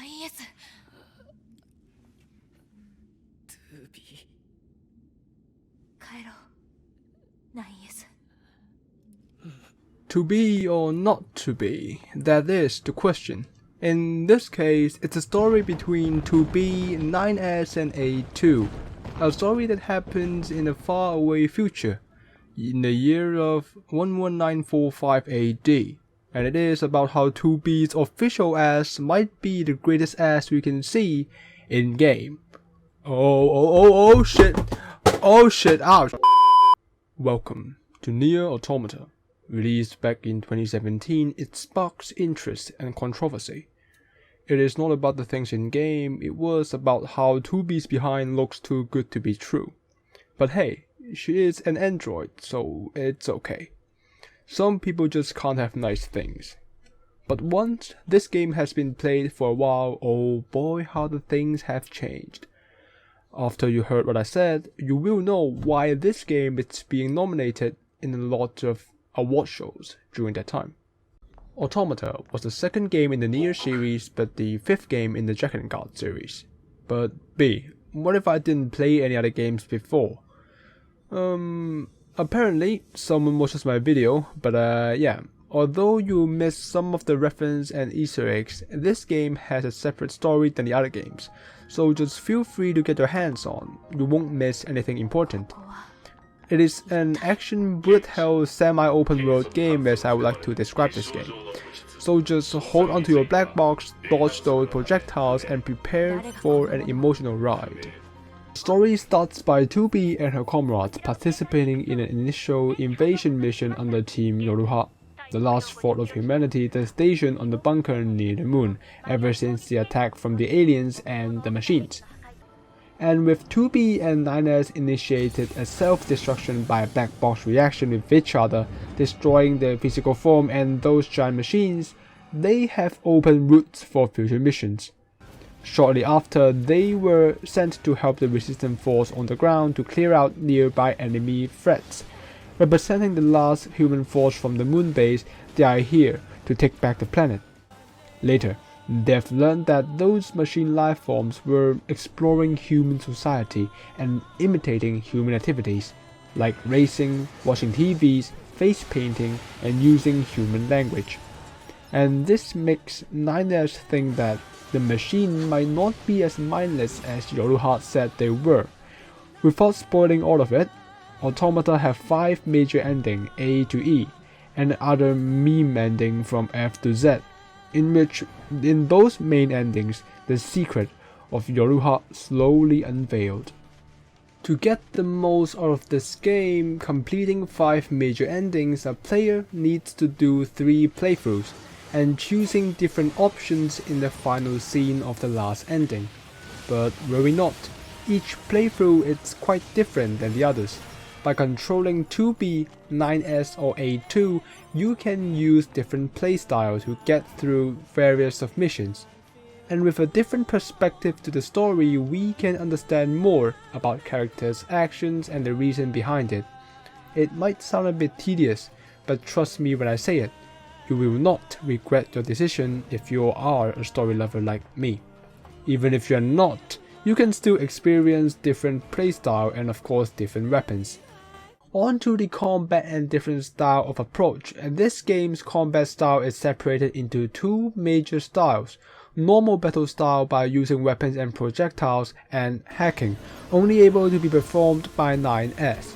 9S 2B 帰ろう 9S To be or not to be, that is the question. In this case, it's a story between 2B, 9S and A2. A story that happens in a faraway future, in the year of 11945 AD. And it is about how 2B's official ass might be the greatest ass we can see in game. Oh shit. Oh shit, ouch. Welcome to Nier Automata. Released back in 2017, it sparks interest and controversy. It is not about the things in game, it was about how 2B's behind looks too good to be true. But hey, she is an android, so it's okay. Some people just can't have nice things. But once this game has been played for a while, oh boy how the things have changed. After you heard what I said, you will know why this game is being nominated in a lot of award shows during that time. Automata was the second game in the Nier series, but the fifth game in the Drakengard series. But B, what if I didn't play any other games before? Apparently someone watches my video, but yeah. Although you miss some of the reference and Easter eggs, this game has a separate story than the other games, so just feel free to get your hands on, you won't miss anything important. It is an action bullet hell semi-open world game as I would like to describe this game. So just hold onto your black box, dodge those projectiles and prepare for an emotional ride. The story starts by 2B and her comrades participating in an initial invasion mission under Team Yoruha, the last fort of humanity that's stationed on the bunker near the moon ever since the attack from the aliens and the machines. And with 2B and 9S initiated a self-destruction by a black box reaction with each other, destroying their physical form and those giant machines, they have open routes for future missions. Shortly after, they were sent to help the resistance force on the ground to clear out nearby enemy threats. Representing the last human force from the moon base, they are here to take back the planet. Later, they've learned that those machine life forms were exploring human society and imitating human activities, like racing, watching TVs, face painting, and using human language. And this makes 9S think that the machine might not be as mindless as Yoruha said they were. Without spoiling all of it, Automata have 5 major endings A to E, and other meme ending from F to Z, in which, in those main endings, the secret of Yoruha slowly unveiled. To get the most out of this game, completing 5 major endings, a player needs to do 3 playthroughs, and choosing different options in the final scene of the last ending. But worry not, each playthrough is quite different than the others. By controlling 2B, 9S or A2, you can use different playstyles to get through various submissions. And with a different perspective to the story, we can understand more about characters' actions and the reason behind it. It might sound a bit tedious, but trust me when I say it, you will not regret your decision if you are a story lover like me. Even if you are not, you can still experience different playstyle and of course different weapons. On to the combat and different style of approach, and this game's combat style is separated into 2 major styles. Normal battle style by using weapons and projectiles, and hacking, only able to be performed by 9S.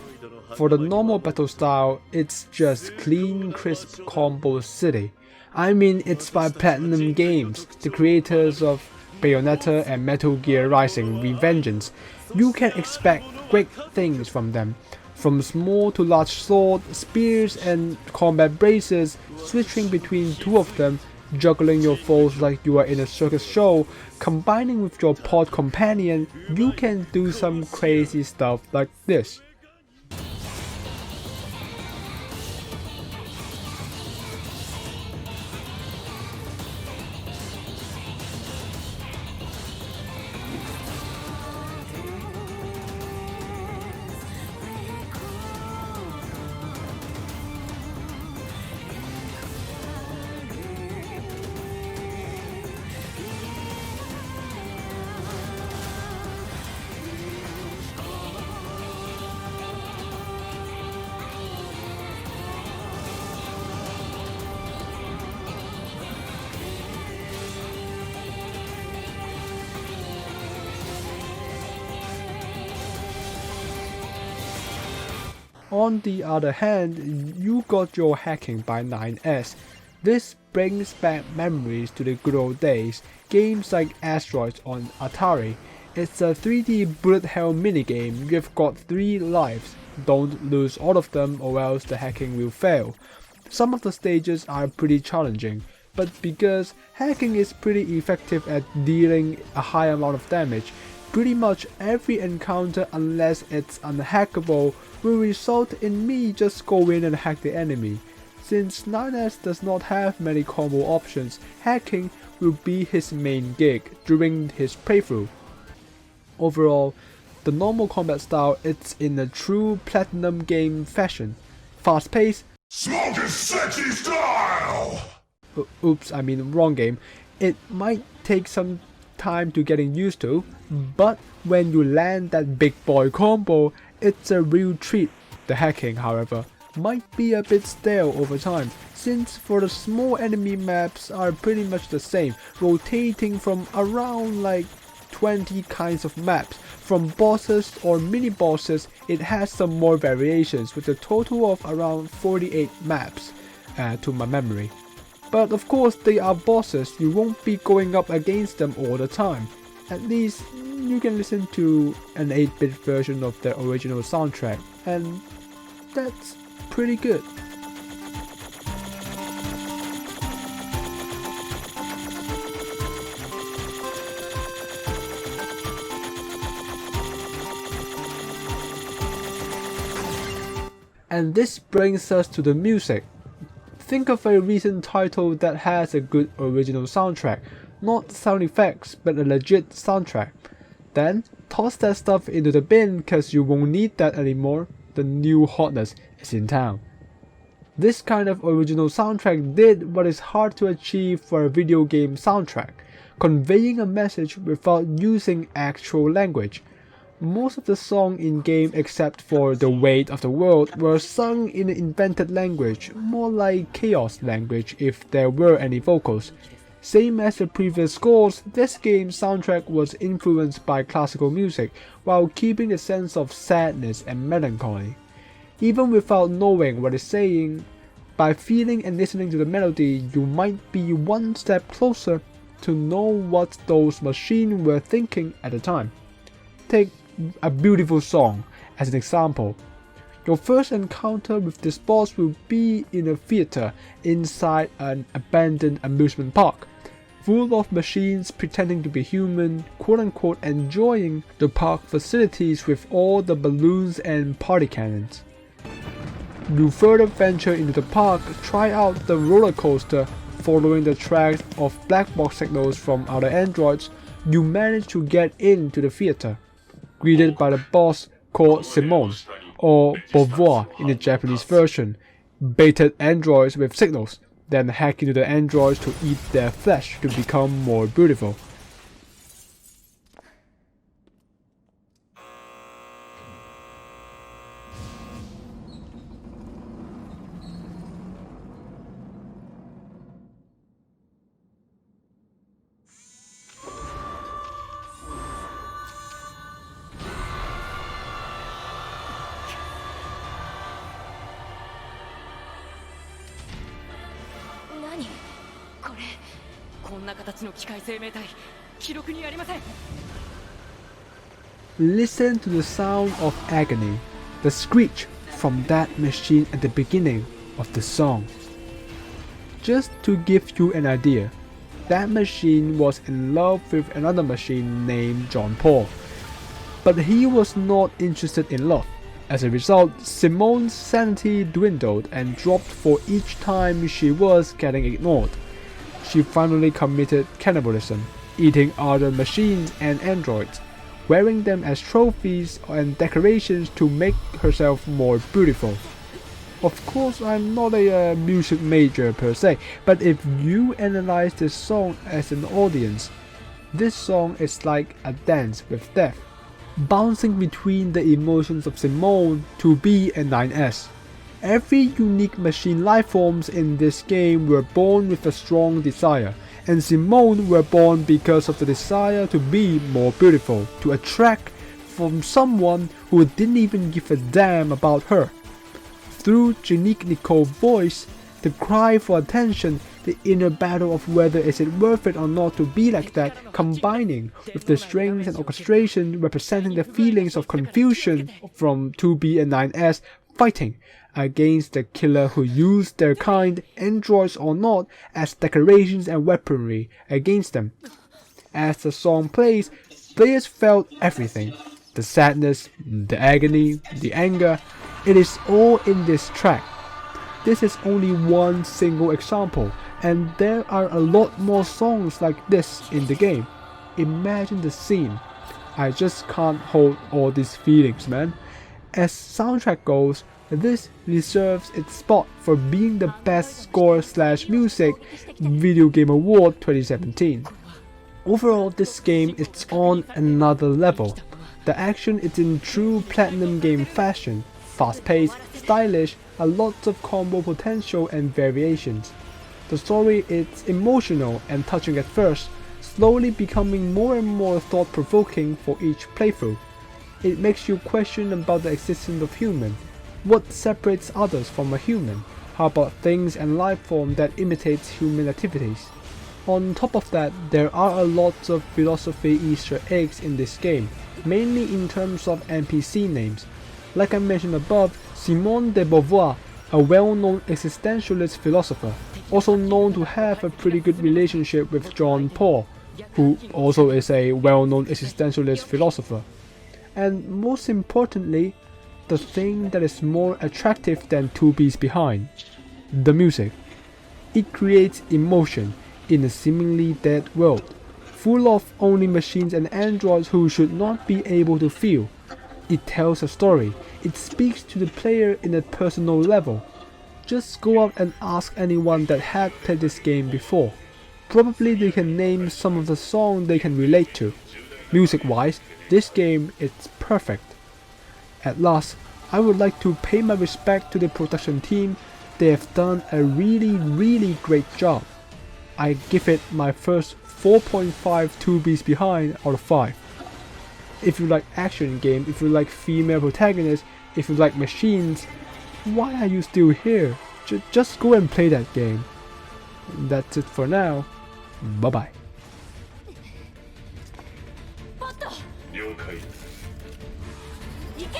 For the normal battle style, it's just clean, crisp combo city. I mean, it's by Platinum Games, the creators of Bayonetta and Metal Gear Rising Revengeance. You can expect great things from them. From small to large sword, spears and combat braces, switching between 2 of them, juggling your foes like you are in a circus show, combining with your pod companion, you can do some crazy stuff like this. On the other hand, you got your hacking by 9S. This brings back memories to the good old days, games like Asteroids on Atari. It's a 3D bullet hell minigame. You've got 3 lives. Don't lose all of them or else the hacking will fail. Some of the stages are pretty challenging, but because hacking is pretty effective at dealing a high amount of damage, pretty much every encounter unless it's unhackable will result in me just go in and hack the enemy. Since 9S does not have many combo options, hacking will be his main gig during his playthrough. Overall, the normal combat style is in a true Platinum game fashion. Fast paced, smoke is sexy style! Oops, I mean wrong game. It might take some time to getting used to, but when you land that big boy combo, it's a real treat. The hacking, however, might be a bit stale over time, since for the small enemy maps are pretty much the same, rotating from around like 20 kinds of maps. From bosses or mini bosses, it has some more variations with a total of around 48 maps to my memory. But of course they are bosses, you won't be going up against them all the time. At least you can listen to an 8-bit version of the original soundtrack, and that's pretty good. And this brings us to the music. Think of a recent title that has a good original soundtrack, not sound effects but a legit soundtrack. Then toss that stuff into the bin cause you won't need that anymore, the new hotness is in town. This kind of original soundtrack did what is hard to achieve for a video game soundtrack, conveying a message without using actual language. Most of the songs in game except for The Weight of the World were sung in an invented language, more like chaos language if there were any vocals. Same as the previous scores, this game's soundtrack was influenced by classical music while keeping a sense of sadness and melancholy. Even without knowing what it's saying, by feeling and listening to the melody, you might be one step closer to know what those machines were thinking at the time. Take a beautiful song as an example. Your first encounter with this boss will be in a theater inside an abandoned amusement park, full of machines pretending to be human, quote unquote enjoying the park facilities with all the balloons and party cannons. You further venture into the park, try out the roller coaster, following the tracks of black box signals from other androids. You manage to get into the theater, greeted by the boss called Simone, or Beauvoir in the Japanese version, baited androids with signals, then hack into the androids to eat their flesh to become more beautiful. Listen to the sound of agony, the screech from that machine at the beginning of the song. Just to give you an idea, that machine was in love with another machine named John Paul, but he was not interested in love. As a result, Simone's sanity dwindled and dropped for each time she was getting ignored. She finally committed cannibalism, eating other machines and androids, wearing them as trophies and decorations to make herself more beautiful. Of course, I'm not a music major per se, but if you analyze this song as an audience, this song is like a dance with death, bouncing between the emotions of Simone, 2B and 9S. Every unique machine lifeforms in this game were born with a strong desire, and Simone were born because of the desire to be more beautiful, to attract from someone who didn't even give a damn about her. through unique Nicole's voice, the cry for attention, the inner battle of whether is it worth it or not to be like that, combining with the strings and orchestration representing the feelings of confusion from 2B and 9S fighting against the killer who used their kind, androids or not, as decorations and weaponry against them. As the song plays, players felt everything. The sadness, the agony, the anger, it is all in this track. This is only one single example, and there are a lot more songs like this in the game. Imagine the scene. I just can't hold all these feelings, man. As soundtrack goes, this deserves its spot for being the best score/music video game award 2017. Overall, this game is on another level. The action is in true platinum game fashion, fast-paced, stylish, a lot of combo potential and variations. The story is emotional and touching at first, slowly becoming more and more thought-provoking for each playthrough. It makes you question about the existence of human. What separates others from a human? How about things and life form that imitates human activities? On top of that, there are a lot of philosophy Easter eggs in this game, mainly in terms of NPC names. Like I mentioned above, Simone de Beauvoir, a well-known existentialist philosopher, also known to have a pretty good relationship with John Paul, who also is a well-known existentialist philosopher. And most importantly, the thing that is more attractive than 2B's behind, the music. It creates emotion in a seemingly dead world, full of only machines and androids who should not be able to feel. It tells a story, it speaks to the player in a personal level. Just go out and ask anyone that had played this game before. Probably they can name some of the songs they can relate to. Music wise, this game is perfect. At last, I would like to pay my respect to the production team. They have done a really great job. I give it my first 4.5 2B's behind out of 5. If you like action game, if you like female protagonists, if you like machines, why are you still here? Just go and play that game. That's it for now. Bye bye. ポット了解行け